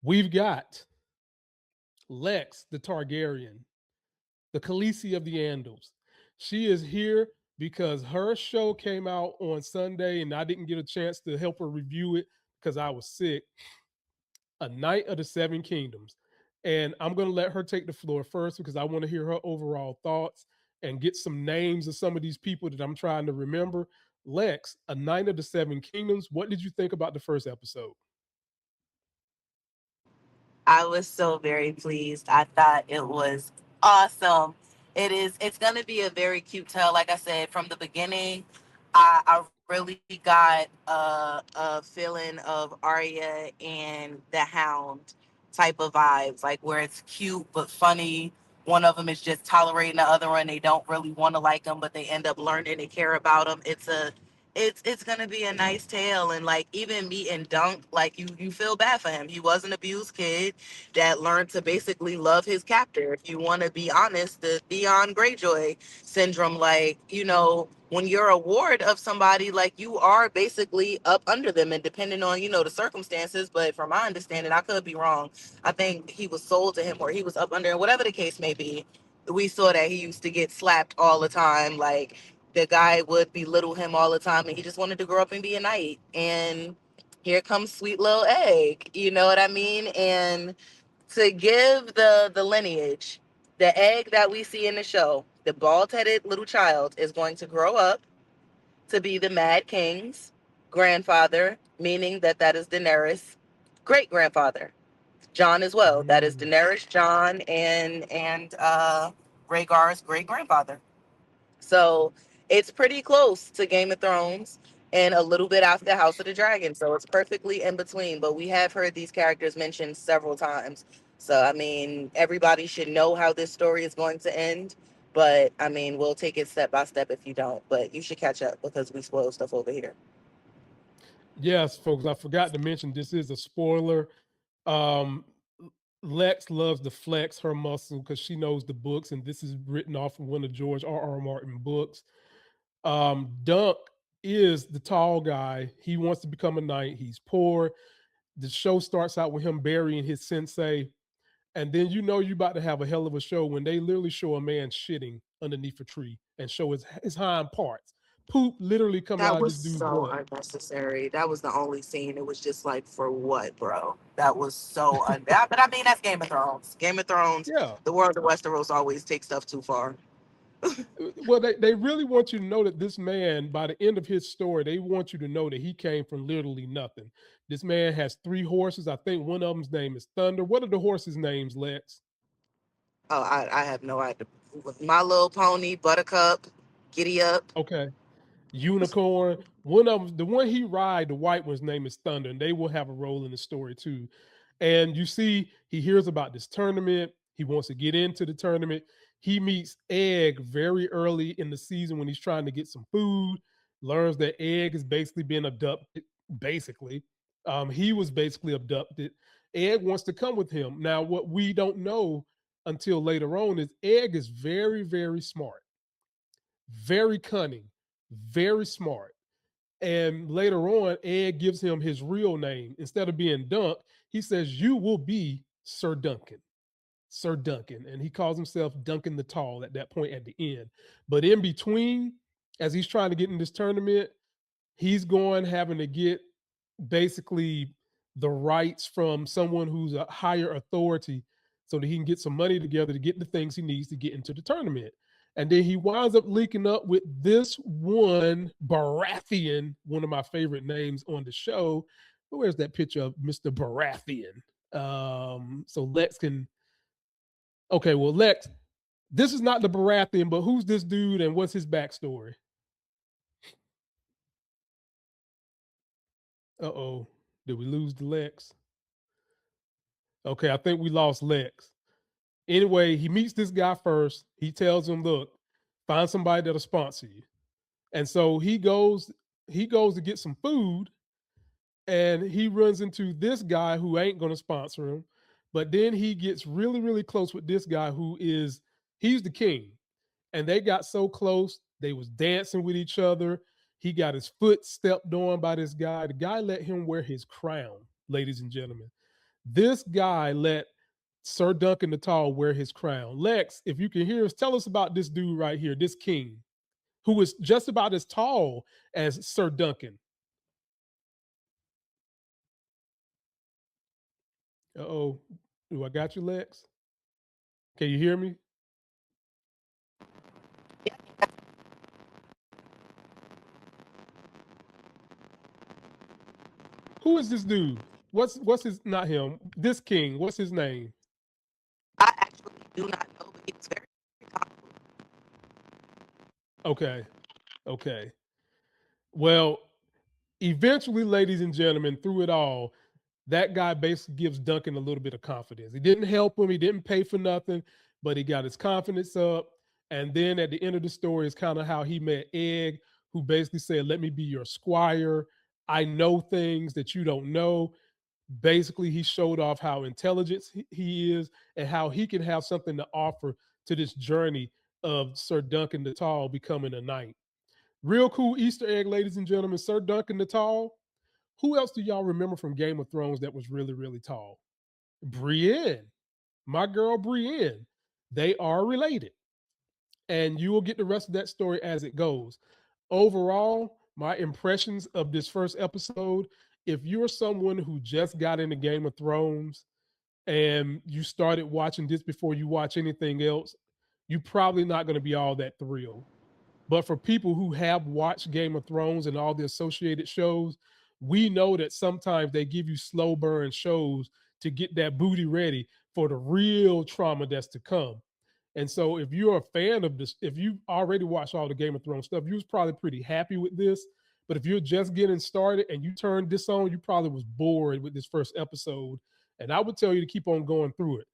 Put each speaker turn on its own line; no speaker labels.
We've got Lex, the Targaryen, the Khaleesi of the Andals. She is here because her show came out on Sunday and I didn't get a chance to help her review it because I was sick. A Knight of the Seven Kingdoms. And I'm going to let her take the floor first because I want to hear her overall thoughts and get some names of some of these people that I'm trying to remember. Lex, A Knight of the Seven Kingdoms. What did you think about the first episode?
I was so very pleased. I thought it was awesome. It's gonna be a very cute tale. Like I said, from the beginning, I really got a feeling of Arya and the Hound type of vibes, like where it's cute but funny. One of them is just tolerating the other one. They don't really want to like them, but they end up learning to care about them. It's gonna be a nice tale, and like even meeting Dunk, like you feel bad for him. He was an abused kid that learned to basically love his captor. If you want to be honest, the Theon Greyjoy syndrome, like when you're a ward of somebody, like you are basically up under them, and depending on the circumstances. But from my understanding, I could be wrong. I think he was sold to him, or he was up under, and whatever the case may be. We saw that he used to get slapped all the time, like the guy would belittle him all the time, and he just wanted to grow up and be a knight. And here comes sweet little egg, you know what I mean? And to give the lineage, the egg that we see in the show, the bald-headed little child is going to grow up to be the Mad King's grandfather, meaning that is Daenerys' great grandfather. John as well. That is
Mm.
Daenerys, John, and Rhaegar's great grandfather. So it's pretty close to Game of Thrones and a little bit after House of the Dragon. So it's perfectly in between. But we have heard these characters mentioned several times. So, I mean, everybody should know how this story is going to end. But, I mean, we'll take it step by step if you don't. But you should catch up because we spoil stuff over here.
Yes, folks, I forgot to mention this is a spoiler. Um, Lex loves to flex her muscle because she knows the books, and this is written off from one of George R. Martin books. Dunk is the tall guy. He wants to become a knight. He's poor. The show starts out with him burying his sensei, and then you about to have a hell of a show when they literally show a man shitting underneath a tree and show his hind parts. Poop literally coming
That
out of
was
this dude's
so
butt.
unnecessary. That was the only scene. It was just like, for what, bro? That was so but I mean, that's Game of Thrones. Game of Thrones,
Yeah.
the world of Westeros always takes stuff too far.
Well, they really want you to know that this man, by the end of his story, they want you to know that he came from literally nothing. This man has three horses. I think one of them's name is Thunder. What are the horses' names, Lex?
Oh, I have no idea. My Little Pony, Buttercup, Giddy Up.
Okay. Unicorn. One of them, the one he ride, the white one's name is Thunder, and they will have a role in the story too. And you see, he hears about this tournament. He wants to get into the tournament. He meets Egg very early in the season when he's trying to get some food. Learns that Egg is basically being abducted. Basically, he was basically abducted. Egg wants to come with him. Now, what we don't know until later on is Egg is very, very smart, very cunning, very smart. And later on, Ed gives him his real name. Instead of being Dunk, he says, "You will be Sir Duncan." Sir Duncan. And he calls himself Duncan the Tall at that point at the end. But in between, as he's trying to get in this tournament, he's going having to get basically the rights from someone who's a higher authority so that he can get some money together to get the things he needs to get into the tournament. And then he winds up linking up with this one Baratheon, one of my favorite names on the show. Where's that picture of Mr. Baratheon? So Lex can. Okay, well, Lex, this is not the Baratheon, but who's this dude and what's his backstory? Uh oh, did we lose the Lex? Okay, I think we lost Lex. Anyway, he meets this guy first. He tells him, "Look, find somebody that'll sponsor you." And so he goes to get some food, and he runs into this guy who ain't going to sponsor him. But then he gets really, really close with this guy he's the king. And they got so close, they was dancing with each other. He got his foot stepped on by this guy. The guy let him wear his crown, ladies and gentlemen. This guy let Sir Duncan the Tall wear his crown. Lex, if you can hear us, tell us about this dude right here, this king, who was just about as tall as Sir Duncan. Uh-oh. Do I got you, Lex? Can you hear me? Who is this dude? What's his not him? This king. What's his name?
I actually do not know, but he was very comical.
Okay. Okay. Well, eventually, ladies and gentlemen, through it all, that guy basically gives Duncan a little bit of confidence. He didn't help him, he didn't pay for nothing, but he got his confidence up. And then at the end of the story is kind of how he met Egg, who basically said, "Let me be your squire. I know things that you don't know." Basically, he showed off how intelligent he is and how he can have something to offer to this journey of Sir Duncan the Tall becoming a knight. Real cool Easter egg, ladies and gentlemen. Sir Duncan the Tall. Who else do y'all remember from Game of Thrones that was really, really tall? Brienne, my girl Brienne. They are related. And you will get the rest of that story as it goes. Overall, my impressions of this first episode, if you're someone who just got into Game of Thrones and you started watching this before you watch anything else, you're probably not going to be all that thrilled. But for people who have watched Game of Thrones and all the associated shows, we know that sometimes they give you slow burn shows to get that booty ready for the real trauma that's to come. And so if you're a fan of this, if you already watched all the Game of Thrones stuff, you was probably pretty happy with this. But if you're just getting started and you turned this on, you probably was bored with this first episode. And I would tell you to keep on going through it.